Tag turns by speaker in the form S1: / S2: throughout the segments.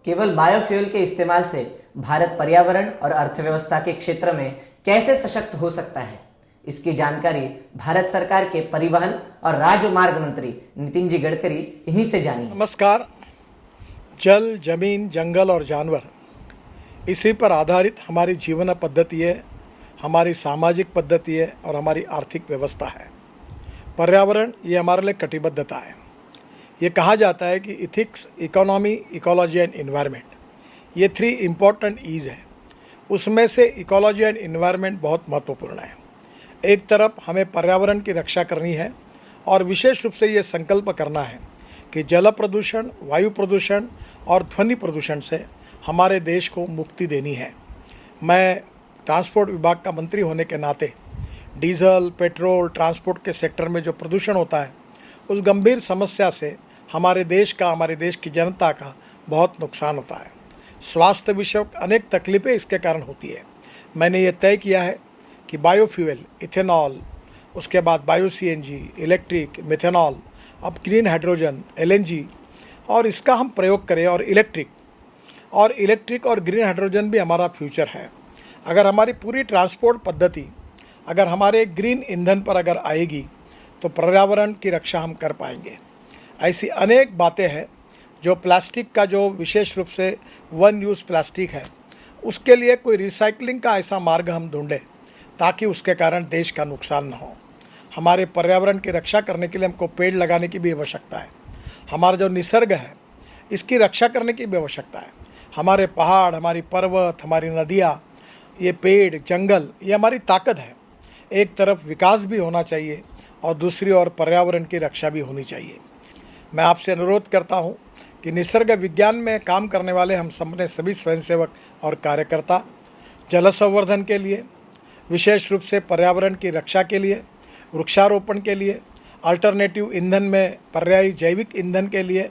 S1: केवल बायोफ्यूल के इस्तेमाल से भारत पर्यावरण और अर्थव्यवस्था के क्षेत्र में कैसे सशक्त हो सकता है, इसकी जानकारी भारत सरकार के परिवहन और राजमार्ग मंत्री नितिन जी गडकरी इन्हीं से जानिए।
S2: नमस्कार। जल, जमीन, जंगल और जानवर, इसी पर आधारित हमारी जीवन पद्धति है, हमारी सामाजिक पद्धति है और हमारी आर्थिक व्यवस्था है। पर्यावरण ये हमारे लिए कटिबद्धता है। ये कहा जाता है कि ethics, economy, ecology and environment, ये 3 इम्पॉर्टेंट ईज हैं। उसमें से इकोलॉजी एंड इन्वायरमेंट बहुत महत्वपूर्ण है। एक तरफ हमें पर्यावरण की रक्षा करनी है और विशेष रूप से ये संकल्प करना है कि जल प्रदूषण, वायु प्रदूषण और ध्वनि प्रदूषण से हमारे देश को मुक्ति देनी है। मैं ट्रांसपोर्ट विभाग का मंत्री होने के नाते डीजल, पेट्रोल, ट्रांसपोर्ट के सेक्टर में जो प्रदूषण होता है, उस गंभीर समस्या से हमारे देश की जनता का बहुत नुकसान होता है। स्वास्थ्य विषयक अनेक तकलीफ़ें इसके कारण होती है। मैंने ये तय किया है कि बायोफ्यूल, इथेनॉल, उसके बाद बायो सीएनजी, इलेक्ट्रिक, मिथेनॉल, अब ग्रीन हाइड्रोजन, एलएनजी, और इसका हम प्रयोग करें। और इलेक्ट्रिक और ग्रीन हाइड्रोजन भी हमारा फ्यूचर है। अगर हमारी पूरी ट्रांसपोर्ट पद्धति अगर हमारे ग्रीन ईंधन पर अगर आएगी तो पर्यावरण की रक्षा हम कर पाएंगे। ऐसी अनेक बातें हैं जो प्लास्टिक का, जो विशेष रूप से वन यूज़ प्लास्टिक है, उसके लिए कोई रिसाइकलिंग का ऐसा मार्ग हम ढूंढें ताकि उसके कारण देश का नुकसान न हो। हमारे पर्यावरण की रक्षा करने के लिए हमको पेड़ लगाने की भी आवश्यकता है। हमारा जो निसर्ग है, इसकी रक्षा करने की भी आवश्यकता है। हमारे पहाड़, हमारी पर्वत, हमारी नदियाँ, ये पेड़, जंगल, ये हमारी ताकत है। एक तरफ विकास भी होना चाहिए और दूसरी ओर पर्यावरण की रक्षा भी होनी चाहिए। मैं आपसे अनुरोध करता हूँ कि निसर्ग विज्ञान में काम करने वाले हम सबने सभी स्वयंसेवक और कार्यकर्ता जल संवर्धन के लिए, विशेष रूप से पर्यावरण की रक्षा के लिए, वृक्षारोपण के लिए, अल्टरनेटिव ईंधन में पर्यायी जैविक ईंधन के लिए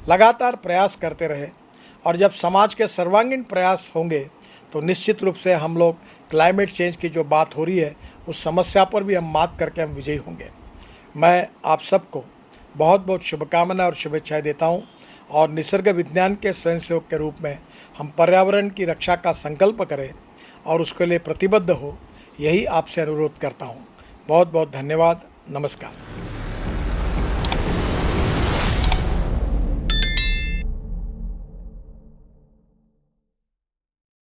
S2: लगातार प्रयास करते रहे। और जब समाज के सर्वांगीण प्रयास होंगे तो निश्चित रूप से हम लोग क्लाइमेट चेंज की जो बात हो रही है, उस समस्या पर भी हम मात करके हम विजयी होंगे। मैं आप सबको बहुत बहुत शुभकामनाएं और शुभेच्छाएं देता हूं और निसर्ग विज्ञान के स्वयंसेवक के रूप में हम पर्यावरण की रक्षा का संकल्प करें और उसके लिए प्रतिबद्ध हो, यही आपसे अनुरोध करता हूं। बहुत बहुत धन्यवाद। नमस्कार।